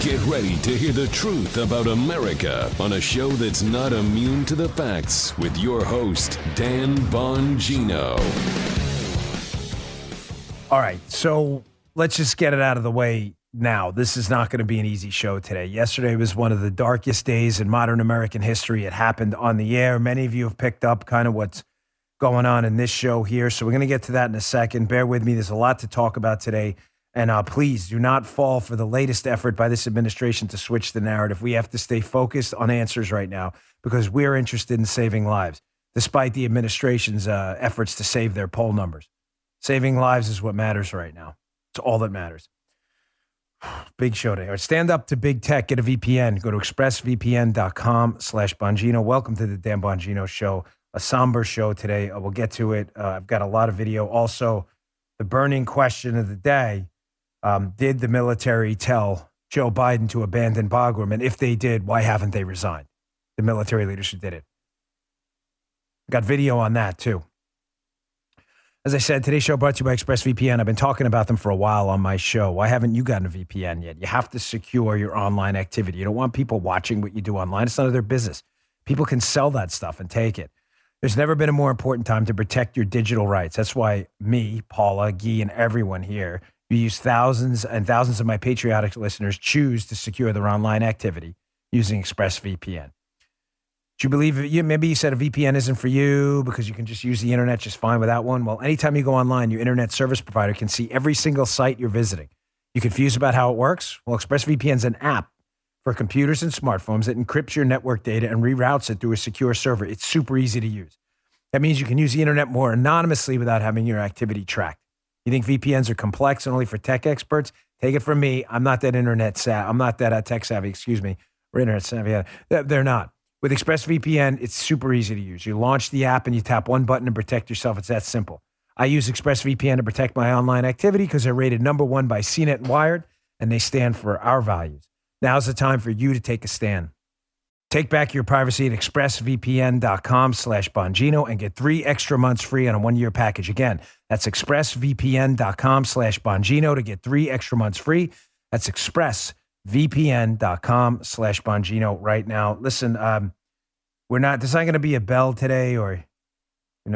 Get ready to hear the truth about America on a show that's not immune to the facts with your host, Dan Bongino. All right, so let's just get it out of the way now. This is not going to be an easy show today. Yesterday was one of the darkest days in modern American history. It happened on the air. Many of you have picked up kind of what's going on in this show here, so we're going to get to that in a second. Bear with me. There's a lot to talk about today. And please do not fall for the latest effort by this administration to switch the narrative. We have to stay focused on answers right now because we're interested in saving lives, despite the administration's efforts to save their poll numbers. Saving lives is what matters right now. It's all that matters. Big show today. All right, stand up to big tech. Get a VPN. Go to expressvpn.com/Bongino. Welcome to the Dan Bongino Show. A somber show today. We'll get to it. I've got a lot of video. Also, the burning question of the day. Did the military tell Joe Biden to abandon Bagram? And if they did, why haven't they resigned? The military leadership did it. Got video on that, too. As I said, today's show brought to you by ExpressVPN. I've been talking about them for a while on my show. Why haven't you gotten a VPN yet? You have to secure your online activity. You don't want people watching what you do online. It's none of their business. People can sell that stuff and take it. There's never been a more important time to protect your digital rights. That's why me, Paula, Guy, and everyone here, we use thousands and thousands of my patriotic listeners choose to secure their online activity using ExpressVPN. Do you believe maybe you said a VPN isn't for you because you can just use the internet just fine without one? Well, anytime you go online, your internet service provider can see every single site you're visiting. You confused about how it works? Well, ExpressVPN is an app for computers and smartphones that encrypts your network data and reroutes it through a secure server. It's super easy to use. That means you can use the internet more anonymously without having your activity tracked. You think VPNs are complex and only for tech experts? Take it from me. I'm not that I'm not that tech savvy, or internet savvy. They're not. With ExpressVPN, it's super easy to use. You launch the app and you tap one button and protect yourself. It's that simple. I use ExpressVPN to protect my online activity because they're rated #1 by CNET and Wired, and they stand for our values. Now's the time for you to take a stand. Take back your privacy at expressvpn.com/Bongino and get 3 extra months free on a 1-year package. Again, that's expressvpn.com/Bongino to get 3 extra months free. That's expressvpn.com/Bongino right now. Listen, there's not going to be a bell today, or,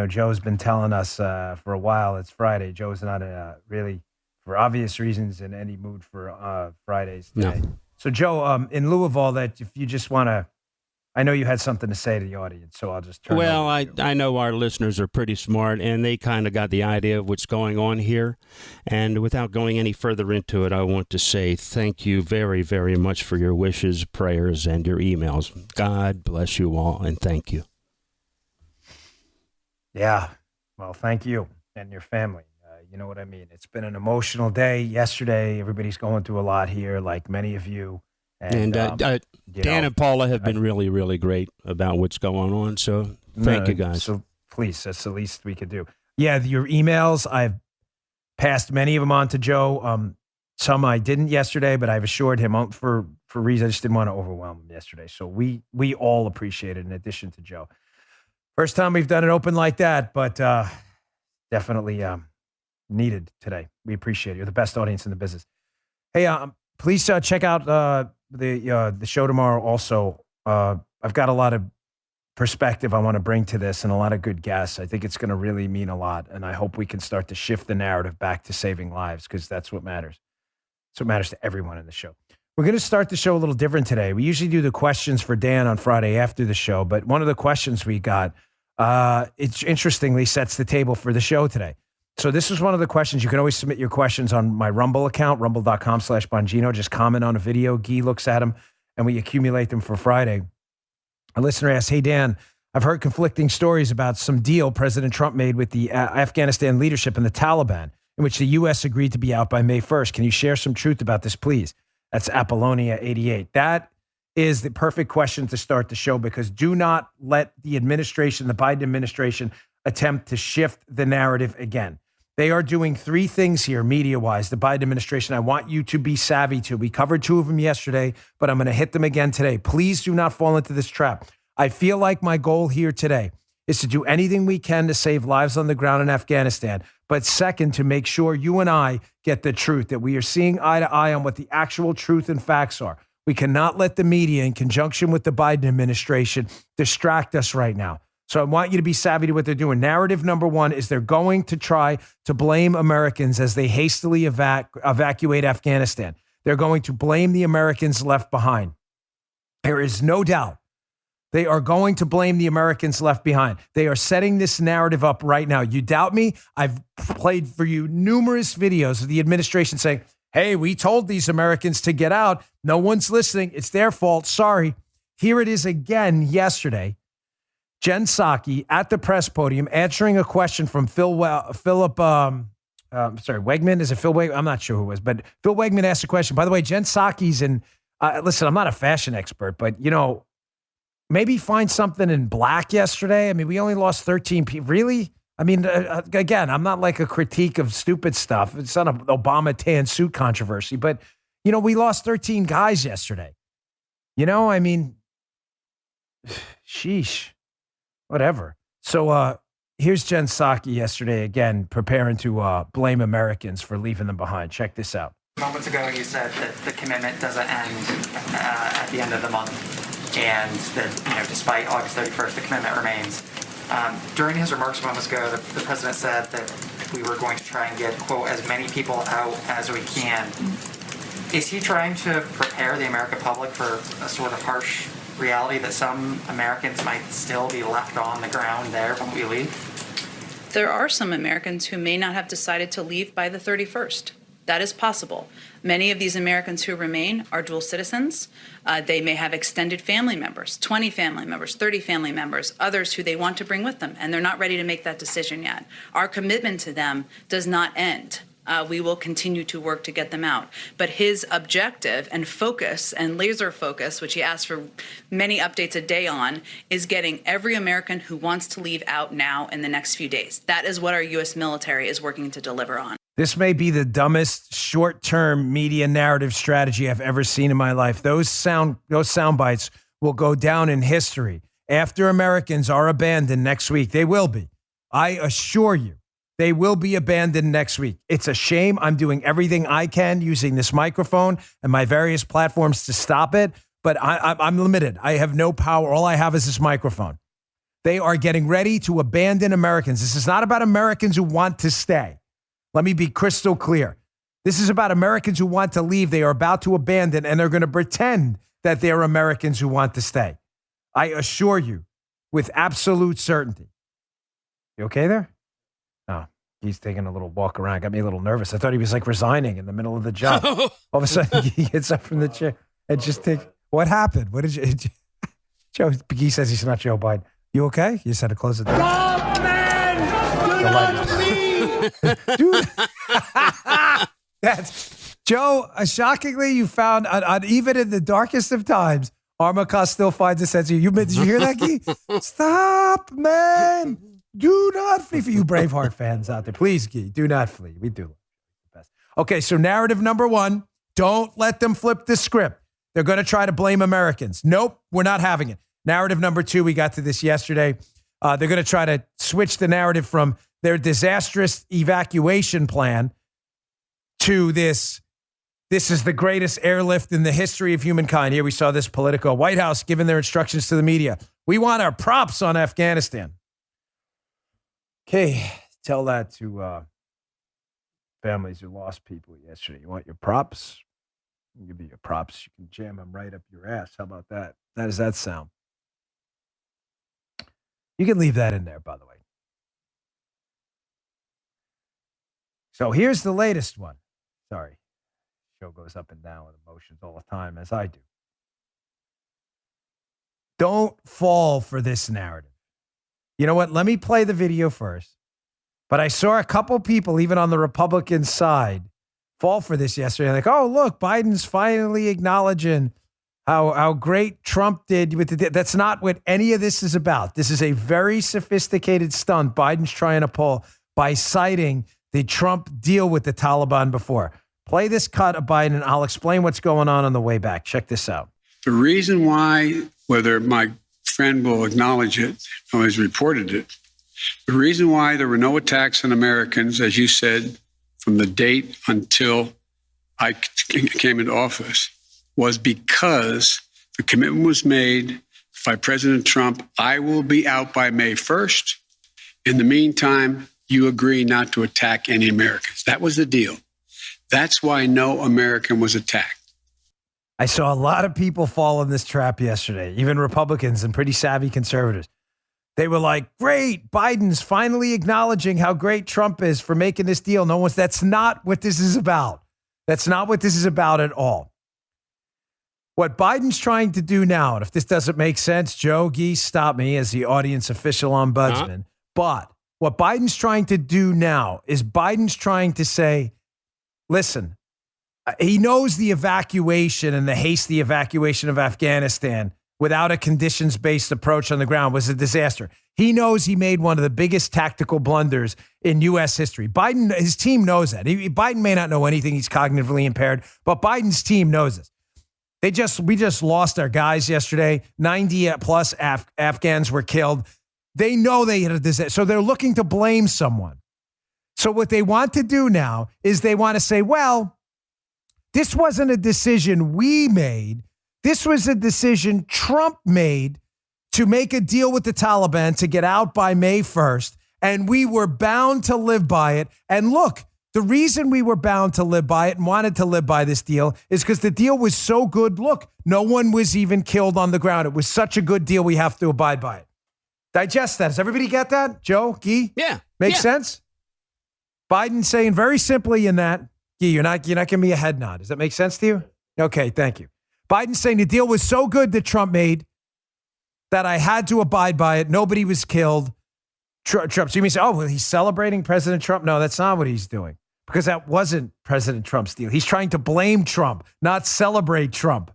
Joe's been telling us for a while it's Friday. Joe's not really, for obvious reasons, in any mood for Fridays today. No. So, Joe, in lieu of all that, if you just want to, I know you had something to say to the audience, so I'll just turn it over to you. I know our listeners are pretty smart, and they kind of got the idea of what's going on here. And without going any further into it, I want to say thank you very, very much for your wishes, prayers, and your emails. God bless you all, and thank you. Yeah, well, thank you and your family. You know what I mean? It's been an emotional day. Yesterday, everybody's going through a lot here, like many of you. And Dan and Paula have been really, really great about what's going on. So thank you, guys. So please, that's the least we could do. Yeah, your emails, I've passed many of them on to Joe. Some I didn't yesterday, but I've assured him for reasons I just didn't want to overwhelm him yesterday. So we all appreciate it in addition to Joe. First time we've done it open like that, but definitely needed today. We appreciate it. You're the best audience in the business. Hey, please check out the show tomorrow. Also, I've got a lot of perspective I want to bring to this and a lot of good guests. I think it's going to really mean a lot, and I hope we can start to shift the narrative back to saving lives because that's what matters. That's what matters to everyone in the show. We're going to start the show a little different today. We usually do the questions for Dan on Friday after the show, but one of the questions we got, it interestingly sets the table for the show today. So this is one of the questions. You can always submit your questions on my Rumble account, rumble.com/Bongino. Just comment on a video. Guy looks at them, and we accumulate them for Friday. A listener asks, hey, Dan, I've heard conflicting stories about some deal President Trump made with the Afghanistan leadership and the Taliban, in which the U.S. agreed to be out by May 1st. Can you share some truth about this, please? That's Apollonia88. That is the perfect question to start the show because do not let the administration, the Biden administration, attempt to shift the narrative again. They are doing 3 things here media-wise, the Biden administration. I want you to be savvy to. We covered 2 of them yesterday, but I'm going to hit them again today. Please do not fall into this trap. I feel like my goal here today is to do anything we can to save lives on the ground in Afghanistan, but second, to make sure you and I get the truth, that we are seeing eye to eye on what the actual truth and facts are. We cannot let the media, in conjunction with the Biden administration, distract us right now. So I want you to be savvy to what they're doing. Narrative number one is they're going to try to blame Americans as they hastily evacuate Afghanistan. They're going to blame the Americans left behind. There is no doubt they are going to blame the Americans left behind. They are setting this narrative up right now. You doubt me? I've played for you numerous videos of the administration saying, hey, we told these Americans to get out. No one's listening. It's their fault. Sorry. Here it is again yesterday. Jen Psaki at the press podium answering a question from Wegman. Is it Phil Wegman? I'm not sure who it was, but Phil Wegman asked a question. By the way, Jen Psaki's in, listen, I'm not a fashion expert, but, maybe find something in black yesterday. I mean, we only lost 13 people. Really? I mean, again, I'm not like a critique of stupid stuff. It's not an Obama tan suit controversy, but, we lost 13 guys yesterday. I mean, sheesh, whatever. So here's Jen Psaki yesterday, again, preparing to blame Americans for leaving them behind. Check this out. Moments ago, you said that the commitment doesn't end at the end of the month, and that, despite August 31st, the commitment remains. During his remarks moments ago, the president said that we were going to try and get, quote, as many people out as we can. Is he trying to prepare the American public for a sort of harsh reality that some Americans might still be left on the ground there when we leave? There are some Americans who may not have decided to leave by the 31st. That is possible. Many of these Americans who remain are dual citizens. They may have extended family members, 20 family members, 30 family members, others who they want to bring with them, and they're not ready to make that decision yet. Our commitment to them does not end. We will continue to work to get them out. But his objective and focus and laser focus, which he asks for many updates a day on, is getting every American who wants to leave out now in the next few days. That is what our U.S. military is working to deliver on. This may be the dumbest short-term media narrative strategy I've ever seen in my life. Those sound bites will go down in history. After Americans are abandoned next week, they will be. I assure you, they will be abandoned next week. It's a shame. I'm doing everything I can using this microphone and my various platforms to stop it, but I'm limited. I have no power. All I have is this microphone. They are getting ready to abandon Americans. This is not about Americans who want to stay. Let me be crystal clear. This is about Americans who want to leave. They are about to abandon, and they're going to pretend that they're Americans who want to stay. I assure you, with absolute certainty. You okay there? No, he's taking a little walk around. Got me a little nervous. I thought he was like resigning in the middle of the job. All of a sudden, he gets up from the chair and just takes. What happened? What did you? Joe, he says he's not Joe Biden. You okay? You just had to close the door. Dude, that's Joe. Shockingly, you found even in the darkest of times, Armacost still finds a sense of humor. Did you hear that, Guy? Stop, man. Do not flee. For you Braveheart fans out there, please, Guy, do not flee. We do. Okay, so narrative number one, don't let them flip the script. They're going to try to blame Americans. Nope, we're not having it. Narrative number two, we got to this yesterday. They're going to try to switch the narrative from their disastrous evacuation plan to this is the greatest airlift in the history of humankind. Here we saw this Politico. White House giving their instructions to the media. We want our props on Afghanistan. Okay, tell that to families who lost people yesterday. You want your props? I'll give you your props. You can jam them right up your ass. How about that? How does that sound? You can leave that in there, by the way. So here's the latest one. Sorry. Show goes up and down with emotions all the time, as I do. Don't fall for this narrative. You know what? Let me play the video first. But I saw a couple people, even on the Republican side, fall for this yesterday. Like, oh, look, Biden's finally acknowledging how great Trump did with the. That's not what any of this is about. This is a very sophisticated stunt Biden's trying to pull by citing the Trump deal with the Taliban before. Play this cut of Biden, and I'll explain what's going on the way back. Check this out. The reason why, whether my friend will acknowledge it or has reported it, The reason why there were no attacks on Americans, as you said, from the date until I came into office, was because the commitment was made by President Trump. I will be out by May 1st. In the meantime, you agree not to attack any Americans. That was the deal. That's why no American was attacked. I saw a lot of people fall in this trap yesterday, even Republicans and pretty savvy conservatives. They were like, great, Biden's finally acknowledging how great Trump is for making this deal. That's not what this is about. That's not what this is about at all. What Biden's trying to do now, and if this doesn't make sense, Joe Geese, stop me as the audience official ombudsman. But what Biden's trying to do now is Biden's trying to say, listen, he knows the evacuation and the hasty evacuation of Afghanistan without a conditions-based approach on the ground was a disaster. He knows he made one of the biggest tactical blunders in U.S. history. Biden, his team knows that. Biden may not know anything. He's cognitively impaired, but Biden's team knows this. We just lost our guys yesterday. 90 plus Afghans were killed. They know they had a disaster, so they're looking to blame someone. So what they want to do now is they want to say, well, this wasn't a decision we made. This was a decision Trump made to make a deal with the Taliban to get out by May 1st, and we were bound to live by it. And look, the reason we were bound to live by it and wanted to live by this deal is because the deal was so good. Look, no one was even killed on the ground. It was such a good deal, we have to abide by it. Digest that. Does everybody get that? Joe, Guy? Yeah. Makes sense? Biden saying very simply in that, Guy, you're not giving me a head nod. Does that make sense to you? Okay, thank you. Biden saying the deal was so good that Trump made that I had to abide by it. Nobody was killed. Trump. So you may say, oh, well, he's celebrating President Trump. No, that's not what he's doing, because that wasn't President Trump's deal. He's trying to blame Trump, not celebrate Trump.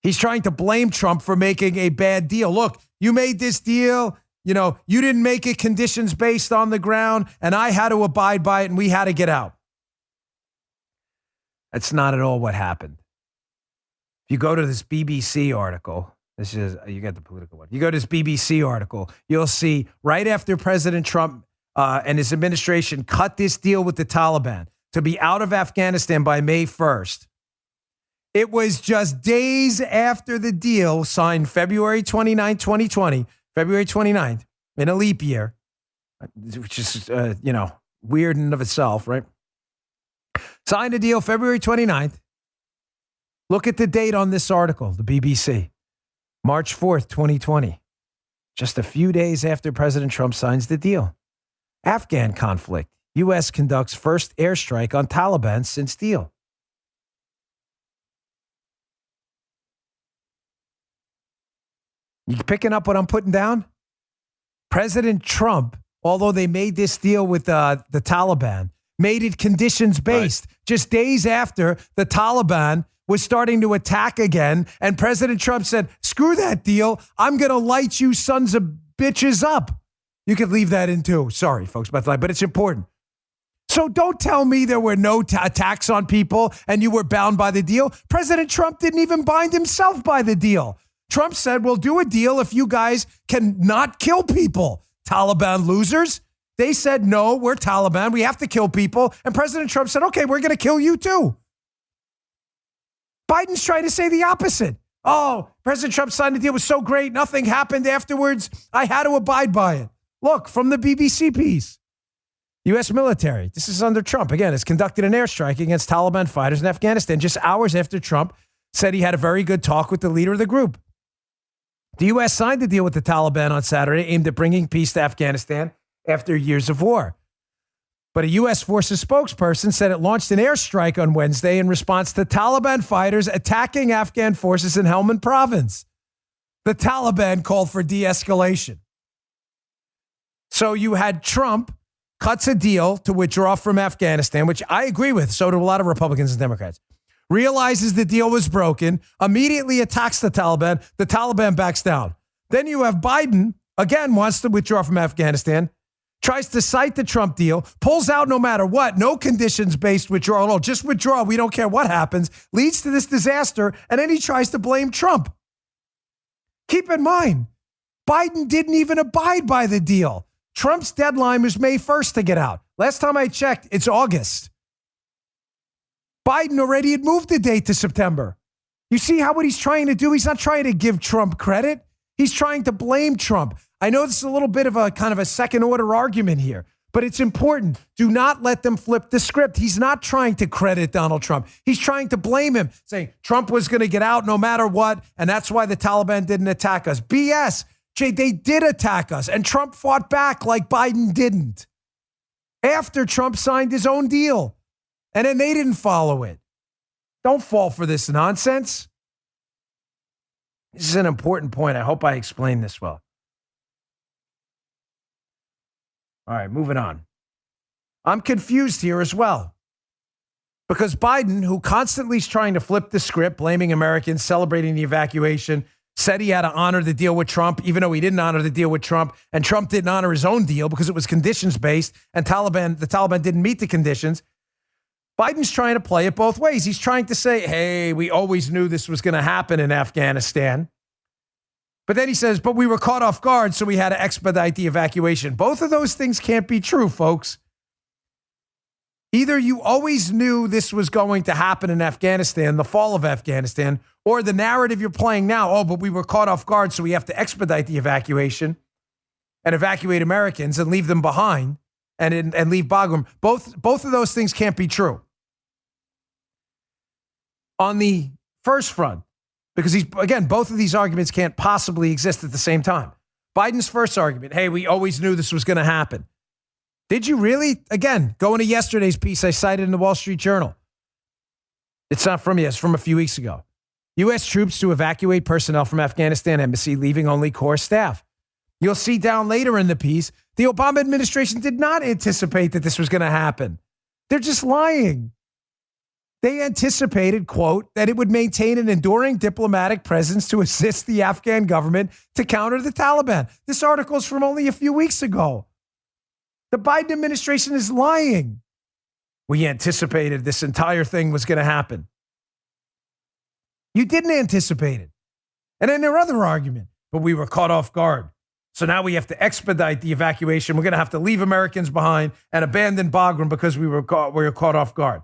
He's trying to blame Trump for making a bad deal. Look, you made this deal. You didn't make it conditions based on the ground, and I had to abide by it, and we had to get out. That's not at all what happened. If you go to this BBC article, you got the political one. You go to this BBC article, you'll see right after President Trump and his administration cut this deal with the Taliban to be out of Afghanistan by May 1st. It was just days after the deal signed February 29, 2020, February 29th, in a leap year, which is, weird in and of itself, right? Signed a deal February 29th. Look at the date on this article, the BBC. March 4th, 2020. Just a few days after President Trump signs the deal. Afghan conflict. U.S. conducts first airstrike on Taliban since deal. You picking up what I'm putting down? President Trump, although they made this deal with the Taliban, made it conditions-based. Right. Just days after the Taliban was starting to attack again, and President Trump said, screw that deal. I'm going to light you sons of bitches up. You could leave that in too. Sorry, folks, about the line, but it's important. So don't tell me there were no attacks on people and you were bound by the deal. President Trump didn't even bind himself by the deal. Trump said, we'll do a deal if you guys can not kill people. Taliban losers. They said, no, we're Taliban. We have to kill people. And President Trump said, okay, we're going to kill you too. Biden's trying to say the opposite. Oh, President Trump signed the deal. It was so great. Nothing happened afterwards. I had to abide by it. Look, from the BBC piece. U.S. military, this is under Trump, again, has conducted an airstrike against Taliban fighters in Afghanistan just hours after Trump said he had a very good talk with the leader of the group. The U.S. signed a deal with the Taliban on Saturday aimed at bringing peace to Afghanistan after years of war. But a U.S. Forces spokesperson said it launched an airstrike on Wednesday in response to Taliban fighters attacking Afghan forces in Helmand province. The Taliban called for de-escalation. So you had Trump cuts a deal to withdraw from Afghanistan, which I agree with. So do a lot of Republicans and Democrats. Realizes the deal was broken, immediately attacks the Taliban backs down. Then you have Biden, again, wants to withdraw from Afghanistan, tries to cite the Trump deal, pulls out no matter what, no conditions-based withdrawal, no, just withdraw, we don't care what happens, leads to this disaster, and then he tries to blame Trump. Keep in mind, Biden didn't even abide by the deal. Trump's deadline was May 1st to get out. Last time I checked, it's August. Biden already had moved the date to September. You see what he's trying to do? He's not trying to give Trump credit. He's trying to blame Trump. I know this is a little bit of a kind of a second order argument here, but it's important. Do not let them flip the script. He's not trying to credit Donald Trump. He's trying to blame him, saying Trump was going to get out no matter what, and that's why the Taliban didn't attack us. BS. Jay, they did attack us, and Trump fought back like Biden didn't. After Trump signed his own deal, and then they didn't follow it. Don't fall for this nonsense. This is an important point. I hope I explained this well. All right, moving on. I'm confused here as well. Because Biden, who constantly is trying to flip the script, blaming Americans, celebrating the evacuation, said he had to honor the deal with Trump, even though he didn't honor the deal with Trump, and Trump didn't honor his own deal because it was conditions-based, and the Taliban didn't meet the conditions. Biden's trying to play it both ways. He's trying to say, hey, we always knew this was going to happen in Afghanistan. But then he says, but we were caught off guard, so we had to expedite the evacuation. Both of those things can't be true, folks. Either you always knew this was going to happen in Afghanistan, the fall of Afghanistan, or the narrative you're playing now, oh, but we were caught off guard, so we have to expedite the evacuation and evacuate Americans and leave them behind and leave Bagram. Both of those things can't be true. On the first front, because both of these arguments can't possibly exist at the same time. Biden's first argument, hey, we always knew this was going to happen. Did you really? Again, going to yesterday's piece I cited in the Wall Street Journal. It's not from it's from a few weeks ago. U.S. troops to evacuate personnel from Afghanistan embassy, leaving only core staff. You'll see down later in the piece, the Obama administration did not anticipate that this was going to happen. They're just lying. They anticipated, quote, that it would maintain an enduring diplomatic presence to assist the Afghan government to counter the Taliban. This article is from only a few weeks ago. The Biden administration is lying. We anticipated this entire thing was going to happen. You didn't anticipate it. And then their other argument, but we were caught off guard. So now we have to expedite the evacuation. We're going to have to leave Americans behind and abandon Bagram because we were caught off guard.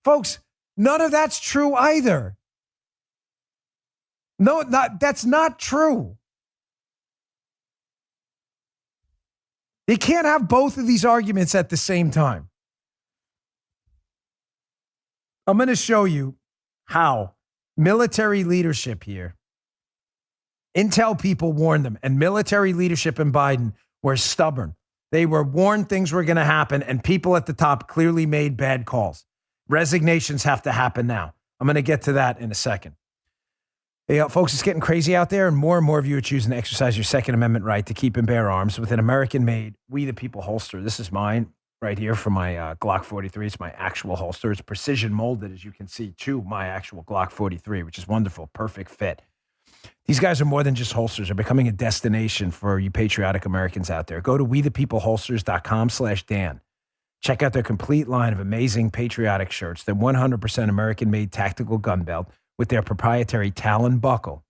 Folks, none of that's true either. No, that's not true. You can't have both of these arguments at the same time. I'm going to show you how military leadership here, intel people warned them, and military leadership in Biden were stubborn. They were warned things were going to happen, and people at the top clearly made bad calls. Resignations have to happen now. I'm going to get to that in a second. Hey, folks, it's getting crazy out there, and more of you are choosing to exercise your Second Amendment right to keep and bear arms with an American-made We the People holster. This is mine right here from my Glock 43. It's my actual holster. It's precision molded, as you can see, to my actual Glock 43, which is wonderful, perfect fit. These guys are more than just holsters. They're becoming a destination for you patriotic Americans out there. Go to wethepeopleholsters.com/Dan. Check out their complete line of amazing patriotic shirts, their 100% American-made tactical gun belt with their proprietary Talon buckle.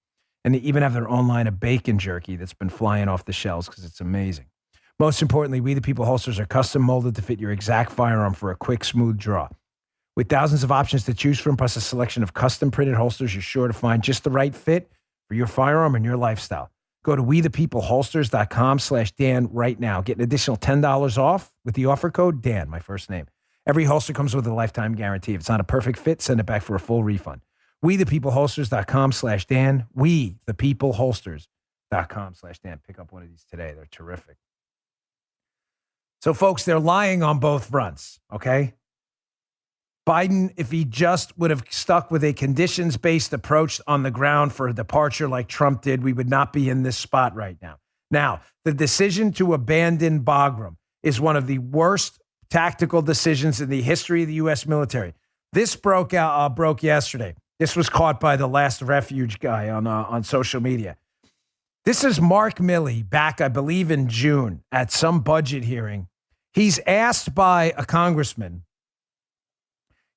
And they even have their own line of bacon jerky that's been flying off the shelves because it's amazing. Most importantly, We the People holsters are custom molded to fit your exact firearm for a quick, smooth draw. With thousands of options to choose from, plus a selection of custom printed holsters, you're sure to find just the right fit for your firearm and your lifestyle. Go to wethepeopleholsters.com/Dan right now. Get an additional $10 off with the offer code Dan, my first name. Every holster comes with a lifetime guarantee. If it's not a perfect fit, send it back for a full refund. wethepeopleholsters.com/Dan. wethepeopleholsters.com/Dan. Pick up one of these today. They're terrific. So, folks, they're lying on both fronts, okay? Biden, if he just would have stuck with a conditions-based approach on the ground for a departure like Trump did, we would not be in this spot right now. Now, the decision to abandon Bagram is one of the worst tactical decisions in the history of the U.S. military. This broke yesterday. This was caught by the Last Refuge guy on social media. This is Mark Milley back, I believe, in June at some budget hearing. He's asked by a congressman.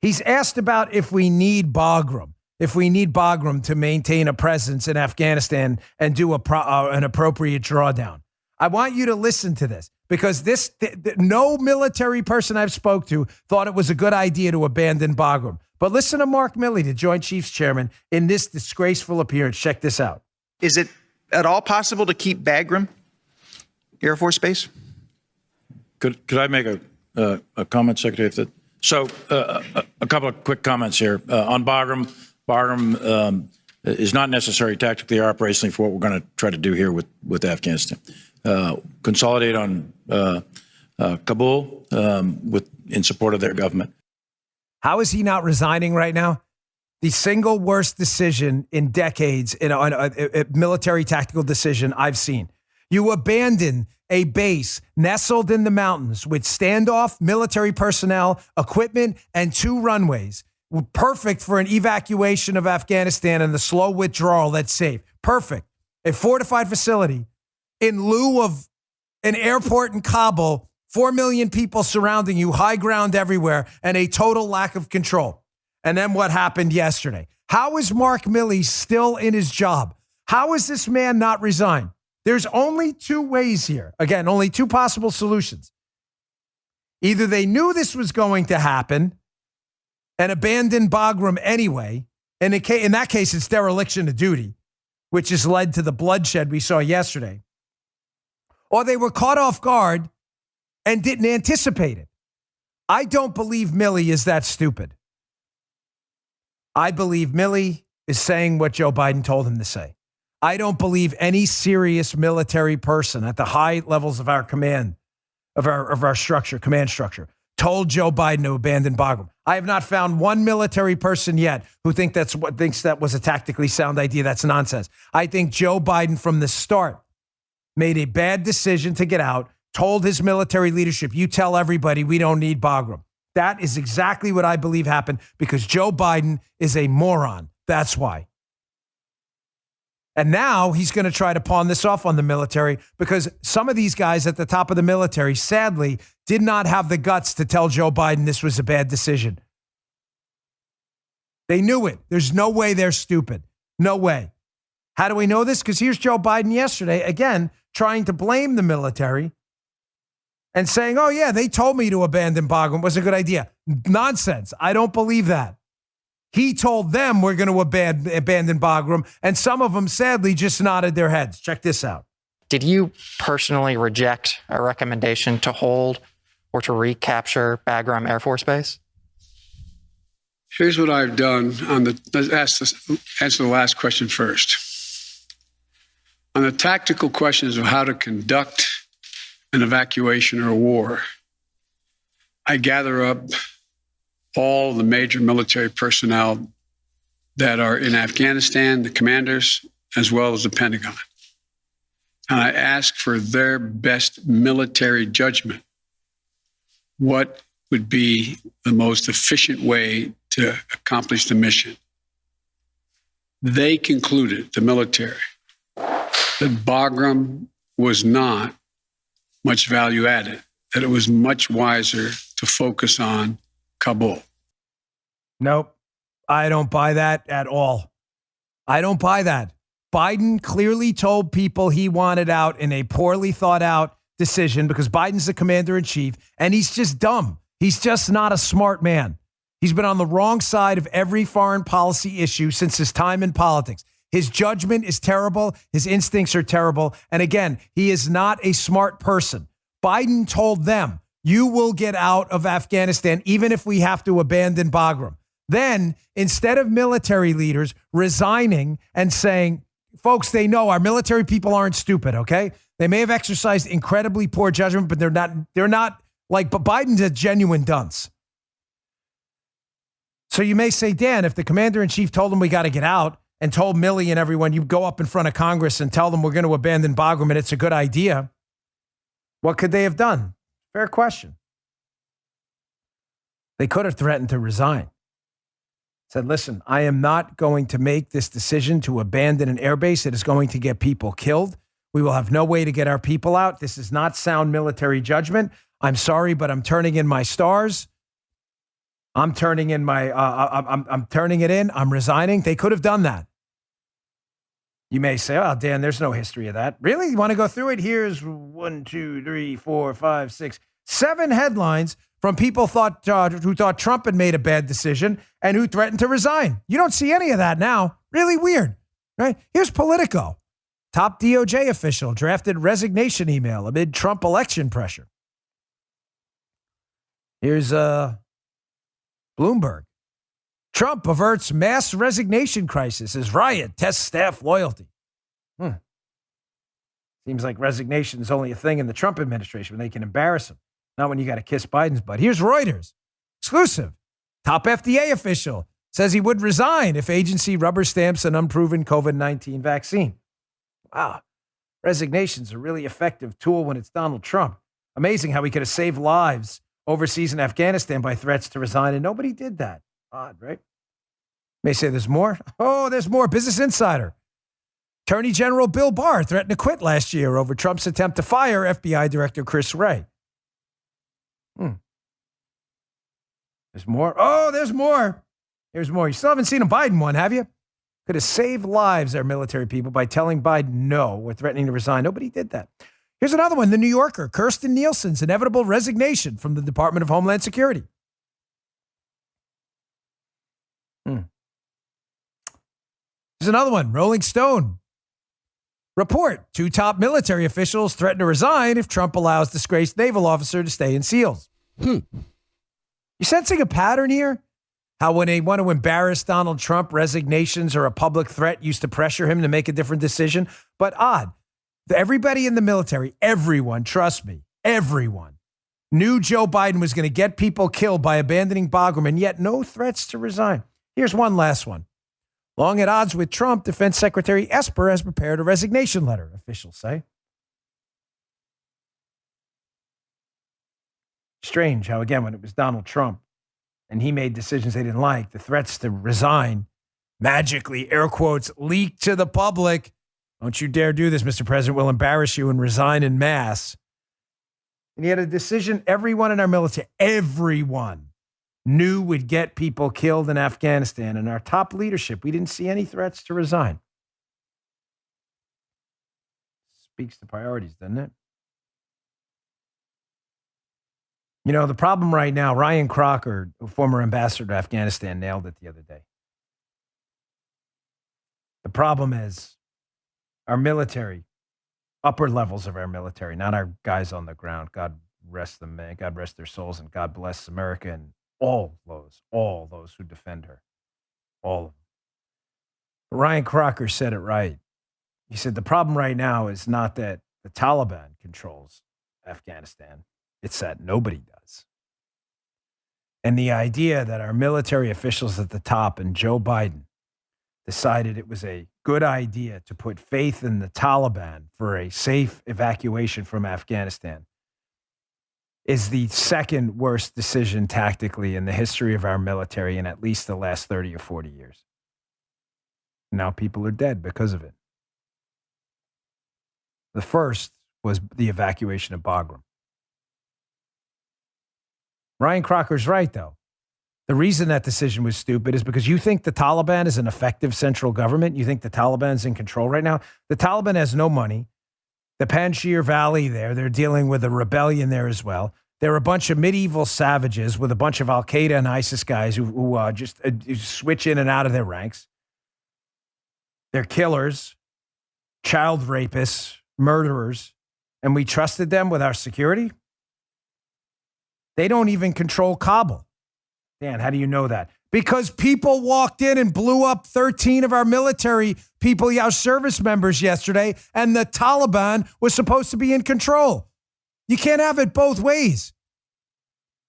He's asked about if we need Bagram to maintain a presence in Afghanistan and do an appropriate drawdown. I want you to listen to this because no military person I've spoke to thought it was a good idea to abandon Bagram. But listen to Mark Milley, the Joint Chiefs Chairman, in this disgraceful appearance. Check this out. Is it at all possible to keep Bagram Air Force Base? Could I make a comment, Secretary? So a couple of quick comments here. On Bagram. Bagram is not necessary tactically or operationally for what we're going to try to do here with Afghanistan. Consolidate on Kabul in support of their government. How is he not resigning right now? The single worst decision in decades in a military tactical decision I've seen. You abandon a base nestled in the mountains with standoff, military personnel, equipment, and 2 runways. Perfect for an evacuation of Afghanistan and the slow withdrawal that's safe. Perfect. A fortified facility in lieu of an airport in Kabul, 4 million people surrounding you, high ground everywhere, and a total lack of control. And then what happened yesterday? How is Mark Milley still in his job? How is this man not resigned? There's only 2 ways here. Again, only 2 possible solutions. Either they knew this was going to happen and abandoned Bagram anyway, and in that case, it's dereliction of duty, which has led to the bloodshed we saw yesterday. Or they were caught off guard and didn't anticipate it. I don't believe Milley is that stupid. I believe Milley is saying what Joe Biden told him to say. I don't believe any serious military person at the high levels of our command, of our structure, command structure, told Joe Biden to abandon Bagram. I have not found one military person yet who thinks that was a tactically sound idea. That's nonsense. I think Joe Biden from the start made a bad decision to get out, told his military leadership, you tell everybody we don't need Bagram. That is exactly what I believe happened because Joe Biden is a moron. That's why. And now he's going to try to pawn this off on the military because some of these guys at the top of the military, sadly, did not have the guts to tell Joe Biden this was a bad decision. They knew it. There's no way they're stupid. No way. How do we know this? Because here's Joe Biden yesterday, again, trying to blame the military and saying, oh, yeah, they told me to abandon Bagram. It was a good idea. Nonsense. I don't believe that. He told them we're going to abandon Bagram, and some of them, sadly, just nodded their heads. Check this out. Did you personally reject a recommendation to hold or to recapture Bagram Air Force Base? Here's what I've done answer the last question first. On the tactical questions of how to conduct an evacuation or a war, I gather up all the major military personnel that are in Afghanistan, the commanders, as well as the Pentagon. And I ask for their best military judgment. What would be the most efficient way to accomplish the mission? They concluded, the military, that Bagram was not much value added, that it was much wiser to focus on Kabul. Nope. I don't buy that at all. I don't buy that. Biden clearly told people he wanted out in a poorly thought out decision because Biden's the commander in chief and he's just dumb. He's just not a smart man. He's been on the wrong side of every foreign policy issue since his time in politics. His judgment is terrible. His instincts are terrible. And again, he is not a smart person. Biden told them, you will get out of Afghanistan even if we have to abandon Bagram. Then, instead of military leaders resigning and saying, folks, they know our military people aren't stupid, okay? They may have exercised incredibly poor judgment, but they're not like, but Biden's a genuine dunce. So you may say, Dan, if the commander-in-chief told him we got to get out and told Milley and everyone, you go up in front of Congress and tell them we're going to abandon Bagram and it's a good idea, what could they have done? Fair question. They could have threatened to resign. Said, listen, I am not going to make this decision to abandon an airbase. It is going to get people killed. We will have no way to get our people out. This is not sound military judgment. I'm sorry, but I'm turning in my stars. I'm turning in my, I'm turning it in. I'm resigning. They could have done that. You may say, oh, Dan, there's no history of that. Really? You want to go through it? Here's 1, 2, 3, 4, 5, 6, 7 headlines from people who thought Trump had made a bad decision and who threatened to resign. You don't see any of that now. Really weird, right? Here's Politico. Top DOJ official drafted resignation email amid Trump election pressure. Here's Bloomberg. Trump averts mass resignation crisis as riot tests staff loyalty. Seems like resignation is only a thing in the Trump administration when they can embarrass him. Not when you got to kiss Biden's butt. Here's Reuters. Exclusive. Top FDA official says he would resign if agency rubber stamps an unproven COVID-19 vaccine. Wow. Resignation's a really effective tool when it's Donald Trump. Amazing how he could have saved lives overseas in Afghanistan by threats to resign, and nobody did that. Odd, right? May say there's more. Oh, there's more. Business Insider. Attorney General Bill Barr threatened to quit last year over Trump's attempt to fire FBI Director Chris Wray. There's more. Oh, there's more. There's more. You still haven't seen a Biden one, have you? Could have saved lives, our military people, by telling Biden no or threatening to resign. Nobody did that. Here's another one. The New Yorker. Kirstjen Nielsen's inevitable resignation from the Department of Homeland Security. Here's another one. Rolling Stone. Report. 2 top military officials threaten to resign if Trump allows disgraced naval officer to stay in SEALs. You sensing a pattern here? How when they want to embarrass Donald Trump, resignations or a public threat used to pressure him to make a different decision. But odd. Everybody in the military, everyone, trust me, everyone knew Joe Biden was going to get people killed by abandoning Bagram, and yet no threats to resign. Here's one last one. Long at odds with Trump, Defense Secretary Esper has prepared a resignation letter, officials say. Strange how, again, when it was Donald Trump and he made decisions they didn't like, the threats to resign magically, air quotes, leaked to the public. Don't you dare do this, Mr. President. We'll embarrass you and resign en masse. And he had a decision everyone in our military, everyone, knew would get people killed in Afghanistan. And our top leadership, we didn't see any threats to resign. Speaks to priorities, doesn't it? You know, the problem right now, Ryan Crocker, former ambassador to Afghanistan, nailed it the other day. The problem is our military, upper levels of our military, not our guys on the ground. God rest them, man. God rest their souls, and God bless America and all those who defend her. All of them. But Ryan Crocker said it right. He said the problem right now is not that the Taliban controls Afghanistan. It's that nobody does. And the idea that our military officials at the top and Joe Biden decided it was a good idea to put faith in the Taliban for a safe evacuation from Afghanistan is the second worst decision tactically in the history of our military in at least the last 30 or 40 years. Now people are dead because of it. The first was the evacuation of Bagram. Ryan Crocker's right, though. The reason that decision was stupid is because you think the Taliban is an effective central government. You think the Taliban's in control right now. The Taliban has no money. The Panjshir Valley there, they're dealing with a rebellion there as well. They're a bunch of medieval savages with a bunch of Al-Qaeda and ISIS guys who just switch in and out of their ranks. They're killers, child rapists, murderers, and we trusted them with our security? They don't even control Kabul. Dan, how do you know that? Because people walked in and blew up 13 of our military people, our service members yesterday, and the Taliban was supposed to be in control. You can't have it both ways.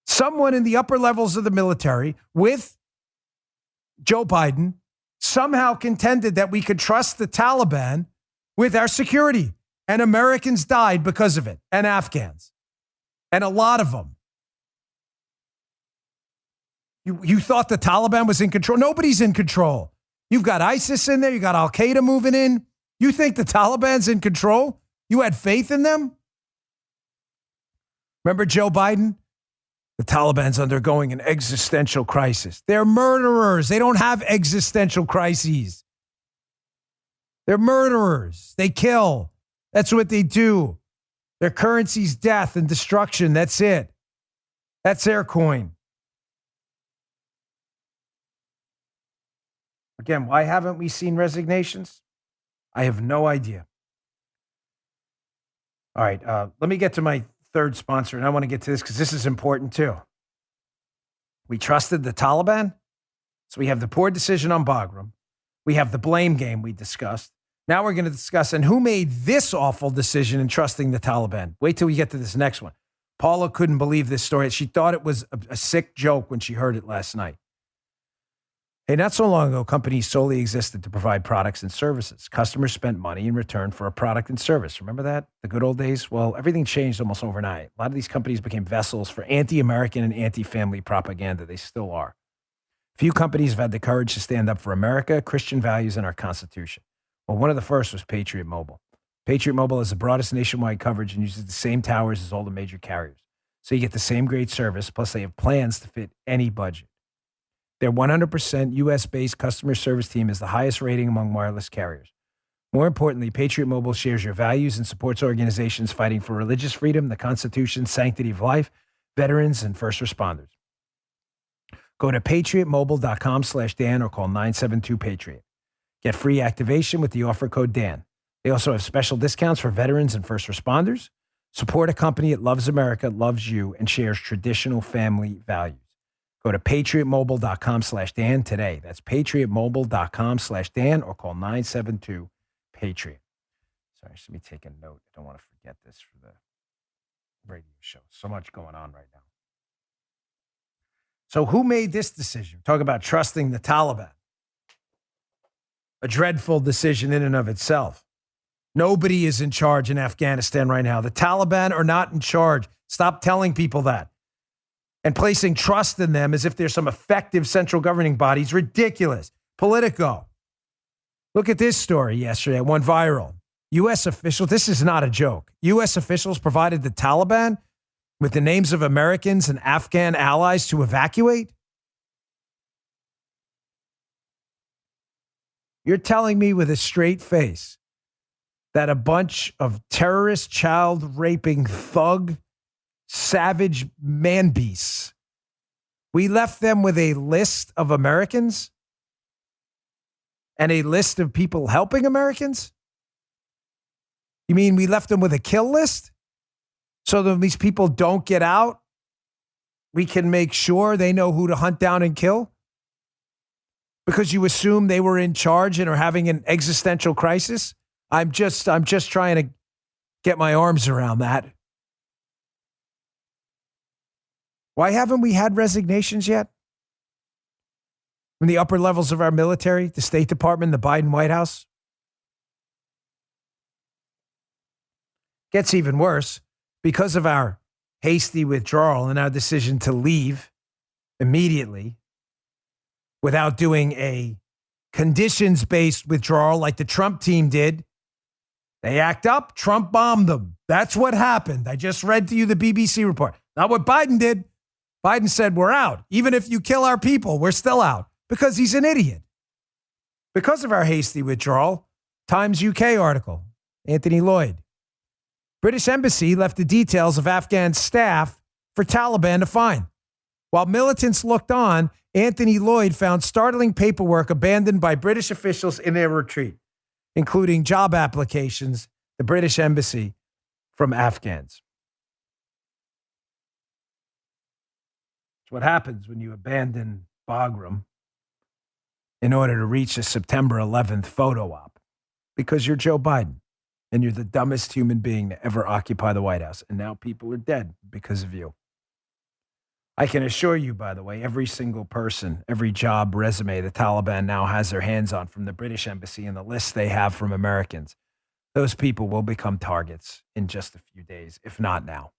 Someone in the upper levels of the military with Joe Biden somehow contended that we could trust the Taliban with our security. And Americans died because of it, and Afghans. And a lot of them. You thought the Taliban was in control? Nobody's in control. You've got ISIS in there. You got Al-Qaeda moving in. You think the Taliban's in control? You had faith in them? Remember Joe Biden? The Taliban's undergoing an existential crisis. They're murderers. They don't have existential crises. They're murderers. They kill. That's what they do. Their currency's death and destruction. That's it. That's their coin. Again, why haven't we seen resignations? I have no idea. All right, let me get to my third sponsor, and I want to get to this because this is important too. We trusted the Taliban, so we have the poor decision on Bagram. We have the blame game we discussed. Now we're going to discuss, and who made this awful decision in trusting the Taliban? Wait till we get to this next one. Paula couldn't believe this story. She thought it was a sick joke when she heard it last night. Hey, not so long ago, companies solely existed to provide products and services. Customers spent money in return for a product and service. Remember that? The good old days? Well, everything changed almost overnight. A lot of these companies became vessels for anti-American and anti-family propaganda. They still are. Few companies have had the courage to stand up for America, Christian values, and our Constitution. Well, one of the first was Patriot Mobile. Patriot Mobile has the broadest nationwide coverage and uses the same towers as all the major carriers. So you get the same great service, plus they have plans to fit any budget. Their 100% U.S.-based customer service team is the highest rating among wireless carriers. More importantly, Patriot Mobile shares your values and supports organizations fighting for religious freedom, the Constitution, sanctity of life, veterans, and first responders. Go to patriotmobile.com/Dan or call 972-PATRIOT. Get free activation with the offer code Dan. They also have special discounts for veterans and first responders. Support a company that loves America, loves you, and shares traditional family values. Go to patriotmobile.com/Dan today. That's patriotmobile.com/Dan or call 972-PATRIOT. Sorry, just let me take a note. I don't want to forget this for the radio show. So much going on right now. So who made this decision? Talk about trusting the Taliban. A dreadful decision in and of itself. Nobody is in charge in Afghanistan right now. The Taliban are not in charge. Stop telling people that. And placing trust in them as if there's some effective central governing body is ridiculous. Politico. Look at this story yesterday. It went viral. U.S. officials, this is not a joke. U.S. officials provided the Taliban with the names of Americans and Afghan allies to evacuate? You're telling me with a straight face that a bunch of terrorist, child-raping, thug, savage man-beasts, we left them with a list of Americans and a list of people helping Americans? You mean we left them with a kill list? So that these people don't get out, we can make sure they know who to hunt down and kill? Because you assume they were in charge and are having an existential crisis? I'm just trying to get my arms around that. Why haven't we had resignations yet? From the upper levels of our military, the State Department, the Biden White House? Gets even worse. Because of our hasty withdrawal and our decision to leave immediately without doing a conditions-based withdrawal like the Trump team did, they act up, Trump bombed them. That's what happened. I just read to you the BBC report. Not what Biden did. Biden said, we're out. Even if you kill our people, we're still out because he's an idiot. Because of our hasty withdrawal, Times UK article, Anthony Lloyd. British embassy left the details of Afghan staff for Taliban to find. While militants looked on, Anthony Lloyd found startling paperwork abandoned by British officials in their retreat, including job applications, the British embassy from Afghans. It's what happens when you abandon Bagram in order to reach a September 11th photo op, because you're Joe Biden. And you're the dumbest human being to ever occupy the White House. And now people are dead because of you. I can assure you, by the way, every single person, every job resume the Taliban now has their hands on from the British embassy and the list they have from Americans, those people will become targets in just a few days, if not now.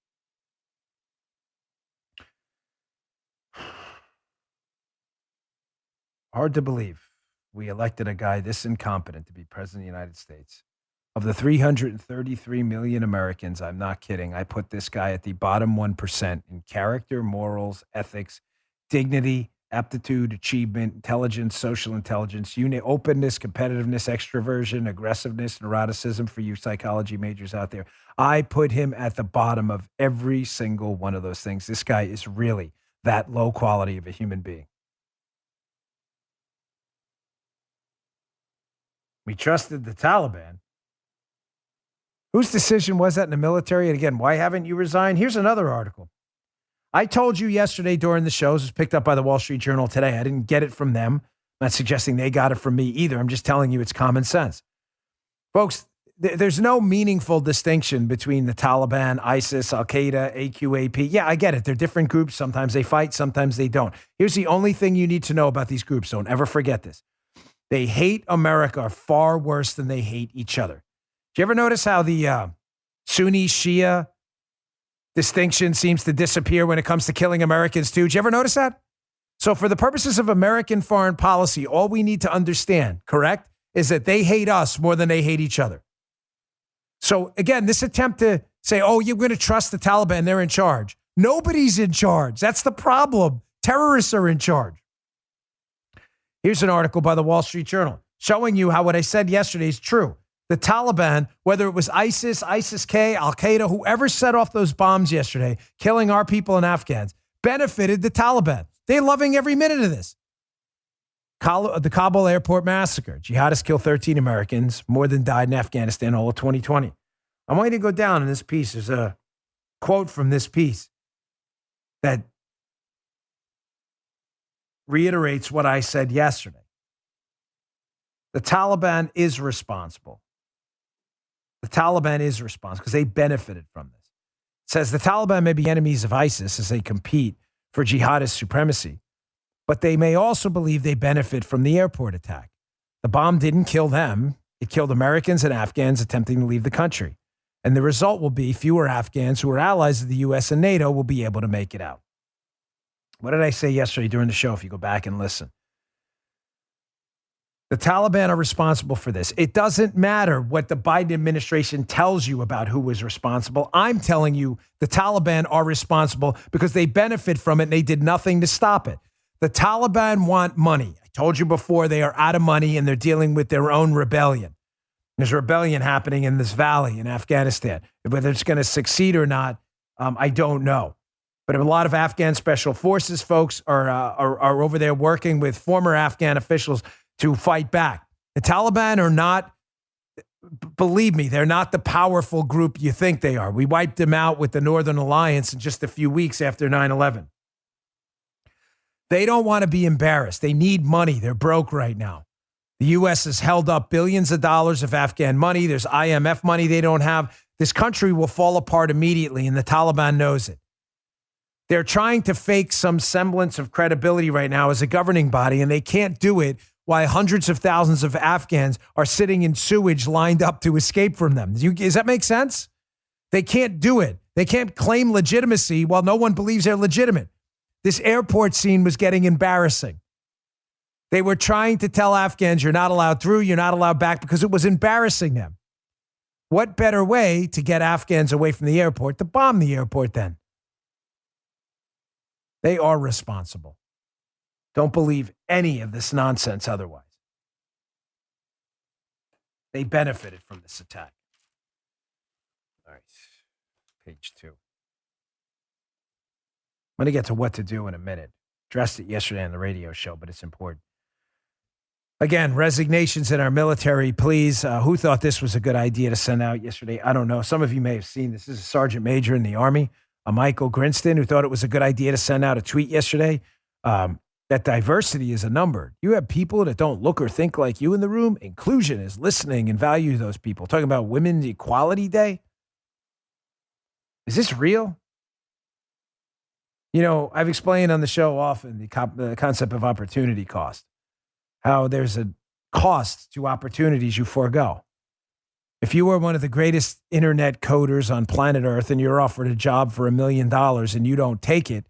Hard to believe we elected a guy this incompetent to be president of the United States. Of the 333 million Americans, I'm not kidding, I put this guy at the bottom 1% in character, morals, ethics, dignity, aptitude, achievement, intelligence, social intelligence, openness, competitiveness, extroversion, aggressiveness, neuroticism for you psychology majors out there. I put him at the bottom of every single one of those things. This guy is really that low quality of a human being. We trusted the Taliban. Whose decision was that in the military? And again, why haven't you resigned? Here's another article. I told you yesterday during the shows, it was picked up by the Wall Street Journal today. I didn't get it from them. I'm not suggesting they got it from me either. I'm just telling you it's common sense. Folks, there's no meaningful distinction between the Taliban, ISIS, Al-Qaeda, AQAP. Yeah, I get it. They're different groups. Sometimes they fight, sometimes they don't. Here's the only thing you need to know about these groups. Don't ever forget this. They hate America far worse than they hate each other. Do you ever notice how the Sunni Shia distinction seems to disappear when it comes to killing Americans too? Did you ever notice that? So for the purposes of American foreign policy, all we need to understand, correct, is that they hate us more than they hate each other. So again, this attempt to say, oh, you're going to trust the Taliban, they're in charge. Nobody's in charge. That's the problem. Terrorists are in charge. Here's an article by the Wall Street Journal showing you how what I said yesterday is true. The Taliban, whether it was ISIS, ISIS-K, Al-Qaeda, whoever set off those bombs yesterday, killing our people and Afghans, benefited the Taliban. They're loving every minute of this. The Kabul airport massacre. Jihadists killed 13 Americans, more than died in Afghanistan all of 2020. I want you to go down in this piece. There's a quote from this piece that reiterates what I said yesterday. The Taliban is responsible. The Taliban is responsible because they benefited from this. It says the Taliban may be enemies of ISIS as they compete for jihadist supremacy, but they may also believe they benefit from the airport attack. The bomb didn't kill them. It killed Americans and Afghans attempting to leave the country. And the result will be fewer Afghans who are allies of the U.S. and NATO will be able to make it out. What did I say yesterday during the show if you go back and listen? The Taliban are responsible for this. It doesn't matter what the Biden administration tells you about who was responsible. I'm telling you the Taliban are responsible because they benefit from it and they did nothing to stop it. The Taliban want money. I told you before they are out of money and they're dealing with their own rebellion. There's a rebellion happening in this valley in Afghanistan. Whether it's going to succeed or not, I don't know. But a lot of Afghan special forces folks are over there working with former Afghan officials to fight back. The Taliban are not, believe me, they're not the powerful group you think they are. We wiped them out with the Northern Alliance in just a few weeks after 9/11. They don't want to be embarrassed. They need money. They're broke right now. The U.S. has held up billions of dollars of Afghan money. There's IMF money they don't have. This country will fall apart immediately, and the Taliban knows it. They're trying to fake some semblance of credibility right now as a governing body, and they can't do it while hundreds of thousands of Afghans are sitting in sewage lined up to escape from them. Does that make sense? They can't do it. They can't claim legitimacy while no one believes they're legitimate. This airport scene was getting embarrassing. They were trying to tell Afghans, you're not allowed through, you're not allowed back, because it was embarrassing them. What better way to get Afghans away from the airport to bomb the airport then? They are responsible. Don't believe any of this nonsense otherwise. They benefited from this attack. All right, page 2. I'm going to get to what to do in a minute. Addressed it yesterday on the radio show, but it's important. Again, resignations in our military, please. Who thought this was a good idea to send out yesterday? I don't know. Some of you may have seen this. This is a sergeant major in the Army, Michael Grinston, who thought it was a good idea to send out a tweet yesterday. That diversity is a number. You have people that don't look or think like you in the room. Inclusion is listening and value those people. Talking about Women's Equality Day. Is this real? You know, I've explained on the show often the concept of opportunity cost. How there's a cost to opportunities you forego. If you are one of the greatest internet coders on planet Earth and you're offered a job for $1 million and you don't take it,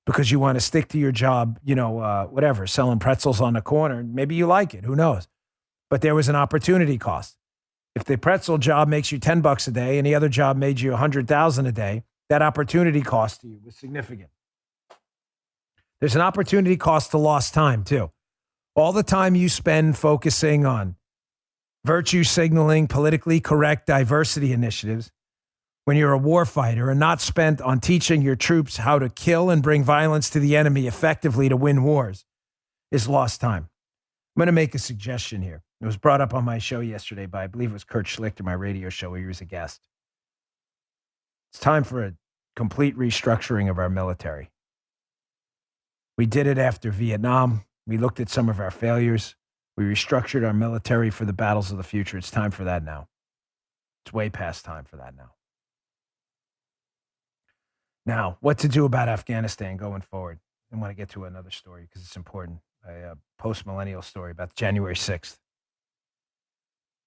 because you want to stick to your job, whatever, selling pretzels on the corner. Maybe you like it. Who knows? But there was an opportunity cost. If the pretzel job makes you $10 a day and the other job made you $100,000 a day, that opportunity cost to you was significant. There's an opportunity cost to lost time, too. All the time you spend focusing on virtue signaling, politically correct diversity initiatives when you're a warfighter and not spent on teaching your troops how to kill and bring violence to the enemy effectively to win wars is lost time. I'm going to make a suggestion here. It was brought up on my show yesterday by, I believe it was Kurt Schlichter, my radio show where he was a guest. It's time for a complete restructuring of our military. We did it after Vietnam. We looked at some of our failures. We restructured our military for the battles of the future. It's time for that now. It's way past time for that now. Now, what to do about Afghanistan going forward? I want to get to another story because it's important. A post-millennial story about January 6th.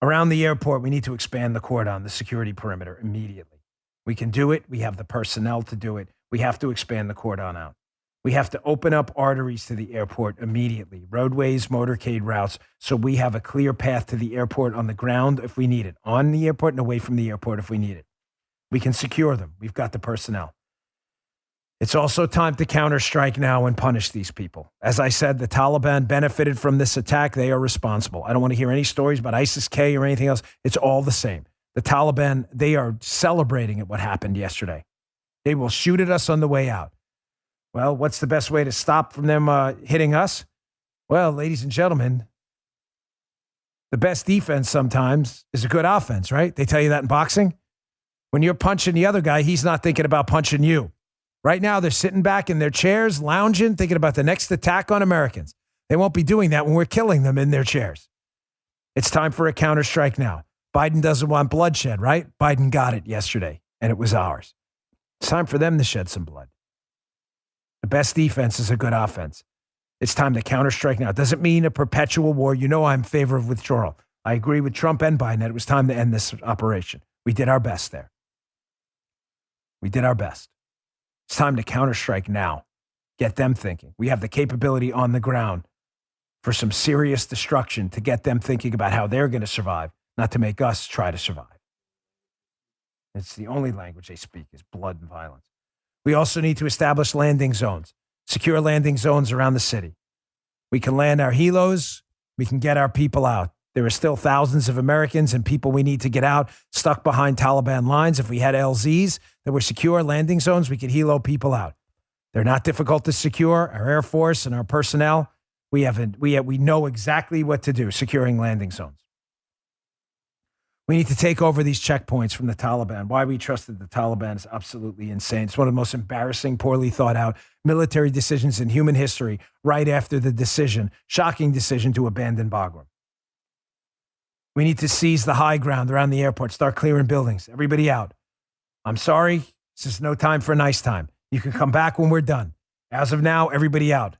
Around the airport, we need to expand the cordon, the security perimeter, immediately. We can do it. We have the personnel to do it. We have to expand the cordon out. We have to open up arteries to the airport immediately, roadways, motorcade routes, so we have a clear path to the airport on the ground if we need it, on the airport and away from the airport if we need it. We can secure them. We've got the personnel. It's also time to counterstrike now and punish these people. As I said, the Taliban benefited from this attack. They are responsible. I don't want to hear any stories about ISIS-K or anything else. It's all the same. The Taliban, they are celebrating at what happened yesterday. They will shoot at us on the way out. Well, what's the best way to stop from them hitting us? Well, ladies and gentlemen, the best defense sometimes is a good offense, right? They tell you that in boxing. When you're punching the other guy, he's not thinking about punching you. Right now, they're sitting back in their chairs, lounging, thinking about the next attack on Americans. They won't be doing that when we're killing them in their chairs. It's time for a counterstrike now. Biden doesn't want bloodshed, right? Biden got it yesterday, and it was ours. It's time for them to shed some blood. The best defense is a good offense. It's time to counterstrike now. It doesn't mean a perpetual war. You know I'm in favor of withdrawal. I agree with Trump and Biden that it was time to end this operation. We did our best there. We did our best. It's time to counterstrike now. Get them thinking. We have the capability on the ground for some serious destruction to get them thinking about how they're going to survive, not to make us try to survive. It's the only language they speak is blood and violence. We also need to establish landing zones, secure landing zones around the city. We can land our helos. We can get our people out. There are still thousands of Americans and people we need to get out, stuck behind Taliban lines. If we had LZs that were secure landing zones, we could helo people out. They're not difficult to secure. Our Air Force and our personnel, we know exactly what to do, securing landing zones. We need to take over these checkpoints from the Taliban. Why we trusted the Taliban is absolutely insane. It's one of the most embarrassing, poorly thought out military decisions in human history right after the shocking decision to abandon Bagram. We need to seize the high ground around the airport, start clearing buildings. Everybody out. I'm sorry. This is no time for a nice time. You can come back when we're done. As of now, everybody out.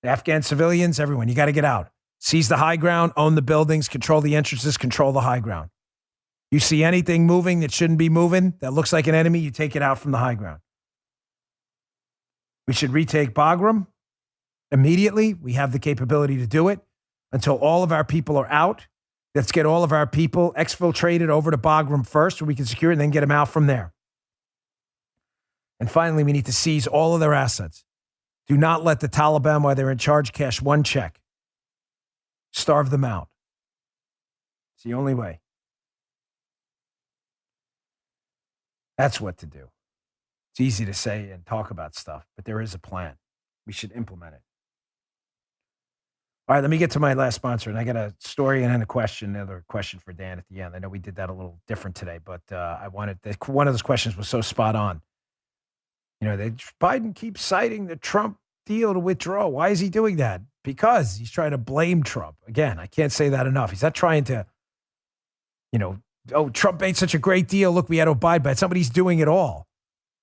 The Afghan civilians, everyone, you got to get out. Seize the high ground, own the buildings, control the entrances, control the high ground. You see anything moving that shouldn't be moving, that looks like an enemy, you take it out from the high ground. We should retake Bagram immediately. We have the capability to do it. Until all of our people are out, let's get all of our people exfiltrated over to Bagram first, where we can secure it, and then get them out from there. And finally, we need to seize all of their assets. Do not let the Taliban, while they're in charge, cash one check. Starve them out. It's the only way. That's what to do. It's easy to say and talk about stuff, but there is a plan. We should implement it. All right, let me get to my last sponsor. And I got a story and then another question for Dan at the end. I know we did that a little different today, but one of those questions was so spot on. You know, Biden keeps citing the Trump deal to withdraw. Why is he doing that? Because he's trying to blame Trump. Again, I can't say that enough. He's not trying to, Trump made such a great deal. Look, we had to abide by it. Somebody's doing it all.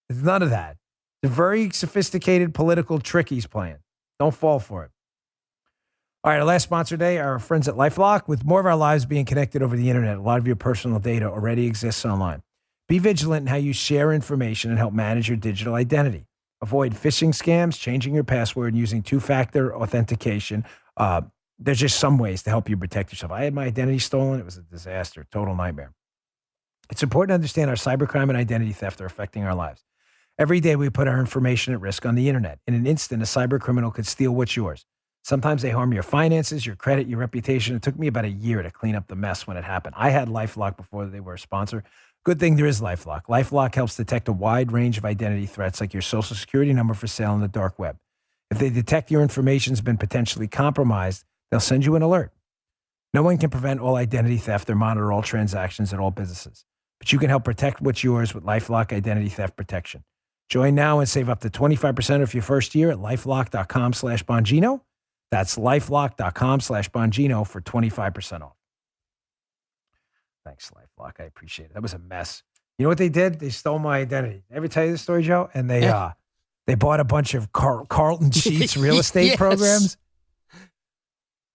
There's none of that. It's a very sophisticated political trick he's playing. Don't fall for it. All right, our last sponsor today, our friends at LifeLock. With more of our lives being connected over the internet, a lot of your personal data already exists online. Be vigilant in how you share information and help manage your digital identity. Avoid phishing scams, changing your password, and using two-factor authentication. There's just some ways to help you protect yourself. I had my identity stolen. It was a disaster, total nightmare. It's important to understand our cybercrime and identity theft are affecting our lives. Every day we put our information at risk on the internet. In an instant, a cyber criminal could steal what's yours. Sometimes they harm your finances, your credit, your reputation. It took me about a year to clean up the mess when it happened. I had LifeLock before they were a sponsor. Good thing there is LifeLock. LifeLock helps detect a wide range of identity threats like your social security number for sale on the dark web. If they detect your information's been potentially compromised, they'll send you an alert. No one can prevent all identity theft or monitor all transactions at all businesses. But you can help protect what's yours with LifeLock Identity Theft Protection. Join now and save up to 25% off your first year at LifeLock.com/Bongino. That's LifeLock.com/Bongino for 25% off. Thanks, LifeLock. I appreciate it. That was a mess. You know what they did? They stole my identity. Did I ever tell you this story, Joe? And they bought a bunch of Carlton Sheets real estate Yes. programs.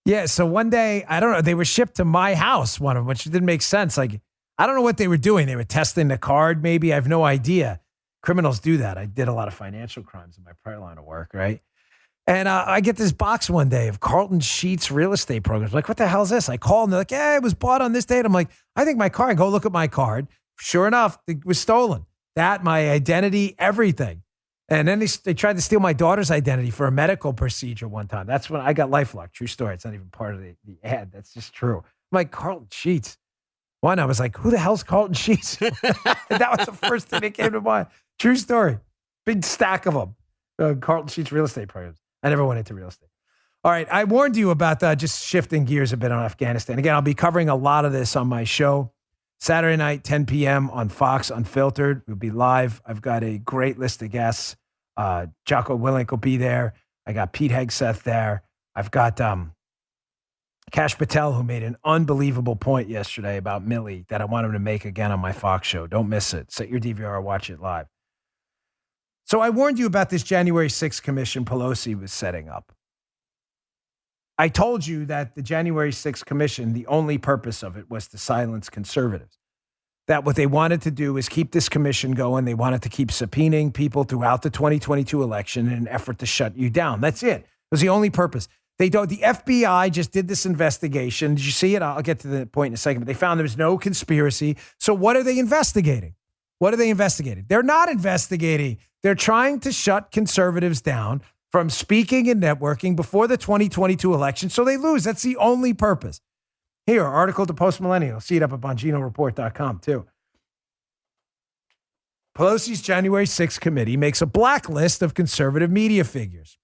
Yeah, so one day, I don't know, they were shipped to my house, one of them, which didn't make sense. Like, I don't know what they were doing. They were testing the card, maybe. I have no idea. Criminals do that. I did a lot of financial crimes in my prior line of work, right? And I get this box one day of Carlton Sheets real estate programs. I'm like, what the hell is this? I call them. They're like, yeah, it was bought on this date. I'm like, I think my card. I go look at my card. Sure enough, it was stolen. That, my identity, everything. And then they tried to steal my daughter's identity for a medical procedure one time. That's when I got LifeLock. True story. It's not even part of the ad. That's just true. I'm like, Carlton Sheets. One, I was like, who the hell's Carlton Sheets? That was the first thing that came to mind. True story. Big stack of them. Carlton Sheets real estate programs. I never went into real estate. All right. I warned you about just shifting gears a bit on Afghanistan. Again, I'll be covering a lot of this on my show. Saturday night, 10 p.m. on Fox Unfiltered. We'll be live. I've got a great list of guests. Jocko Willink will be there. I got Pete Hegseth there. I've got Kash Patel, who made an unbelievable point yesterday about Milley that I want him to make again on my Fox show. Don't miss it. Set your DVR, watch it live. So I warned you about this January 6th commission Pelosi was setting up. I told you that the January 6th commission, the only purpose of it was to silence conservatives. That what they wanted to do is keep this commission going. They wanted to keep subpoenaing people throughout the 2022 election in an effort to shut you down. That's it. It was the only purpose. The FBI just did this investigation. Did you see it? I'll get to the point in a second, but they found there was no conspiracy. So what are they investigating? What are they investigating? They're not investigating. They're trying to shut conservatives down from speaking and networking before the 2022 election so they lose. That's the only purpose. Here, article to Post Millennial. See it up at BonginoReport.com too. Pelosi's January 6th committee makes a blacklist of conservative media figures.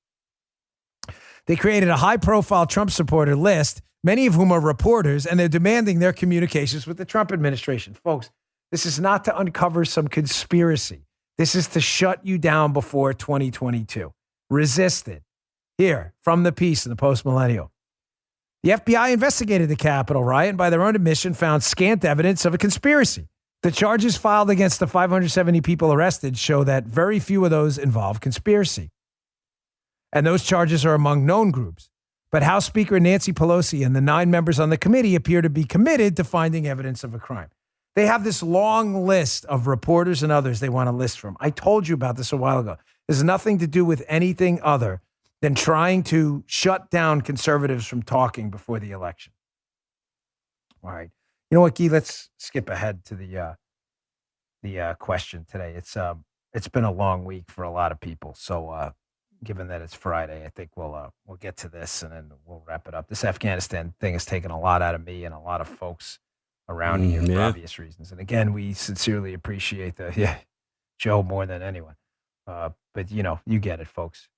They created a high-profile Trump supporter list, many of whom are reporters, and they're demanding their communications with the Trump administration. Folks, this is not to uncover some conspiracy. This is to shut you down before 2022. Resist it. Here, from the piece in the Post Millennial. The FBI investigated the Capitol riot and by their own admission found scant evidence of a conspiracy. The charges filed against the 570 people arrested show that very few of those involve conspiracy. And those charges are among known groups. But House Speaker Nancy Pelosi and the 9 members on the committee appear to be committed to finding evidence of a crime. They have this long list of reporters and others they want to list from. I told you about this a while ago. This has nothing to do with anything other than trying to shut down conservatives from talking before the election. All right. You know what, Guy? Let's skip ahead to the question today. It's been a long week for a lot of people. So given that it's Friday, I think we'll get to this and then we'll wrap it up. This Afghanistan thing has taken a lot out of me and a lot of folks around here for obvious reasons. And again, we sincerely appreciate Joe more than anyone. But you get it, folks.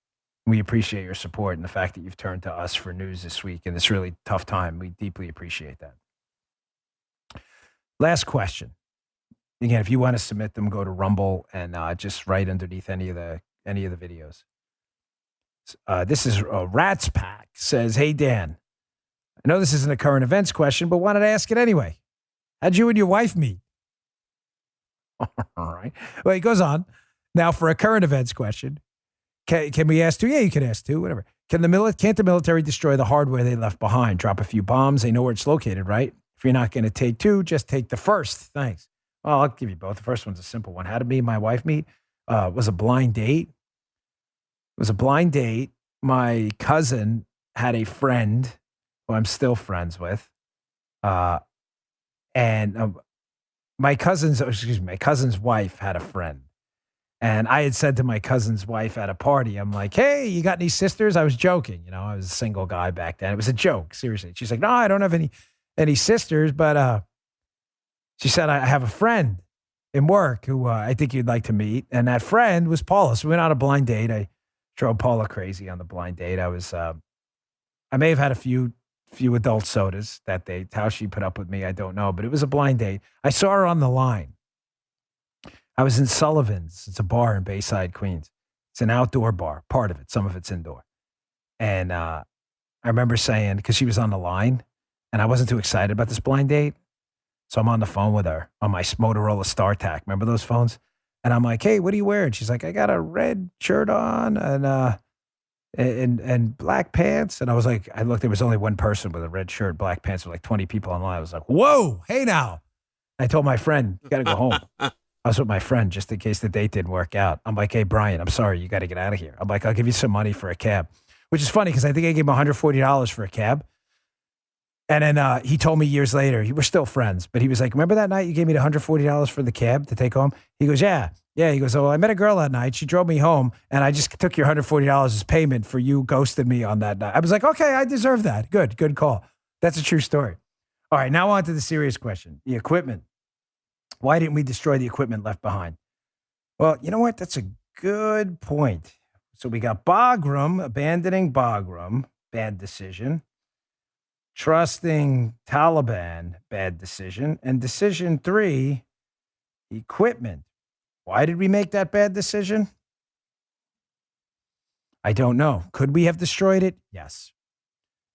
We appreciate your support and the fact that you've turned to us for news this week in this really tough time. We deeply appreciate that. Last question. Again, if you want to submit them, go to Rumble and just write underneath any of the videos. This is Rats Pack says, "Hey Dan, I know this isn't a current events question, but wanted to ask it anyway. How'd you and your wife meet?" All right. Well, he goes on. Now for a current events question. Can we ask two? Yeah, you can ask two, whatever. Can't the military destroy the hardware they left behind? Drop a few bombs. They know where it's located, right? If you're not going to take two, just take the first. Thanks. Well, I'll give you both. The first one's a simple one. How did me and my wife meet? It was a blind date. My cousin had a friend who I'm still friends with. And my cousin's wife had a friend. And I had said to my cousin's wife at a party, I'm like, hey, you got any sisters? I was joking. You know, I was a single guy back then. It was a joke, seriously. She's like, no, I don't have any sisters. But she said, I have a friend in work who I think you'd like to meet. And that friend was Paula. So we went on a blind date. I drove Paula crazy on the blind date. I may have had a few adult sodas that day. How she put up with me, I don't know. But it was a blind date. I saw her on the line. I was in Sullivan's. It's a bar in Bayside, Queens. It's an outdoor bar, part of it. Some of it's indoor. And I remember saying, because she was on the line, and I wasn't too excited about this blind date. So I'm on the phone with her on my Motorola StarTAC. Remember those phones? And I'm like, hey, what are you wearing? She's like, I got a red shirt on and black pants. And I was like, I looked, there was only one person with a red shirt, black pants, with like 20 people online. I was like, whoa, hey now. I told my friend, you got to go home. I was with my friend just in case the date didn't work out. I'm like, hey, Brian, I'm sorry. You got to get out of here. I'm like, I'll give you some money for a cab, which is funny because I think I gave him $140 for a cab. And then he told me years later, we're still friends, but he was like, remember that night you gave me the $140 for the cab to take home? He goes, yeah. He goes, oh, I met a girl that night. She drove me home and I just took your $140 as payment for you ghosting me on that night. I was like, okay, I deserve that. Good call. That's a true story. All right, now on to the serious question, the equipment. Why didn't we destroy the equipment left behind? Well, you know what? That's a good point. So we got Bagram, abandoning Bagram, bad decision. Trusting Taliban, bad decision. And decision 3, equipment. Why did we make that bad decision? I don't know. Could we have destroyed it? Yes.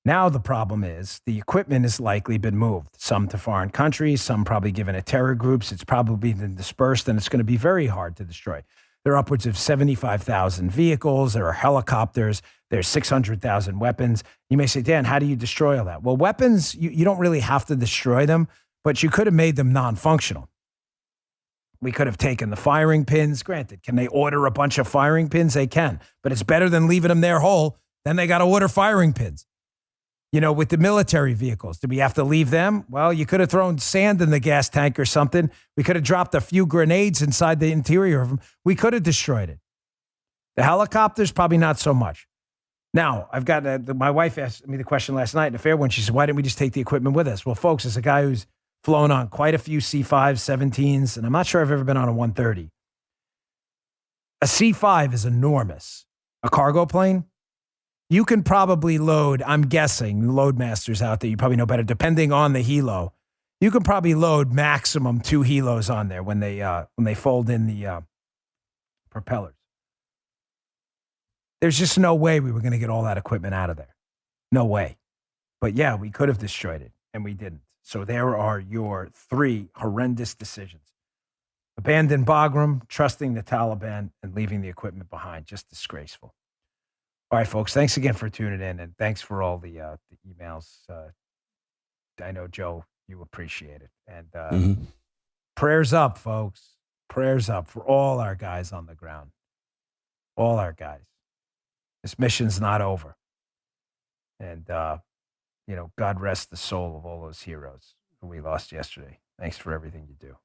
Now the problem is the equipment has likely been moved, some to foreign countries, some probably given to terror groups. It's probably been dispersed, and it's going to be very hard to destroy. There are upwards of 75,000 vehicles. There are helicopters. There's 600,000 weapons. You may say, Dan, how do you destroy all that? Well, weapons, you don't really have to destroy them, but you could have made them non-functional. We could have taken the firing pins. Granted, can they order a bunch of firing pins? They can, but it's better than leaving them there whole. Then they got to order firing pins. You know, with the military vehicles, do we have to leave them? Well, you could have thrown sand in the gas tank or something. We could have dropped a few grenades inside the interior of them. We could have destroyed it. The helicopters, probably not so much. Now, I've got my wife asked me the question last night in a fair one. She said, why didn't we just take the equipment with us? Well, folks, as a guy who's flown on quite a few C-5s, 17s, and I'm not sure I've ever been on a 130. A C-5 is enormous. A cargo plane, you can probably load, I'm guessing, load masters out there, you probably know better, depending on the helo. You can probably load maximum 2 helos on there when they fold in the propellers. There's just no way we were going to get all that equipment out of there. No way. But yeah, we could have destroyed it, and we didn't. So there are your 3 horrendous decisions. Abandon Bagram, trusting the Taliban, and leaving the equipment behind. Just disgraceful. All right, folks, thanks again for tuning in, and thanks for all the emails. I know, Joe, you appreciate it. And prayers up, folks. Prayers up for all our guys on the ground. All our guys. This mission's not over. And, God rest the soul of all those heroes who we lost yesterday. Thanks for everything you do.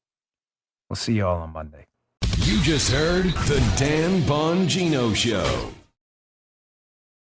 We'll see you all on Monday. You just heard The Dan Bongino Show.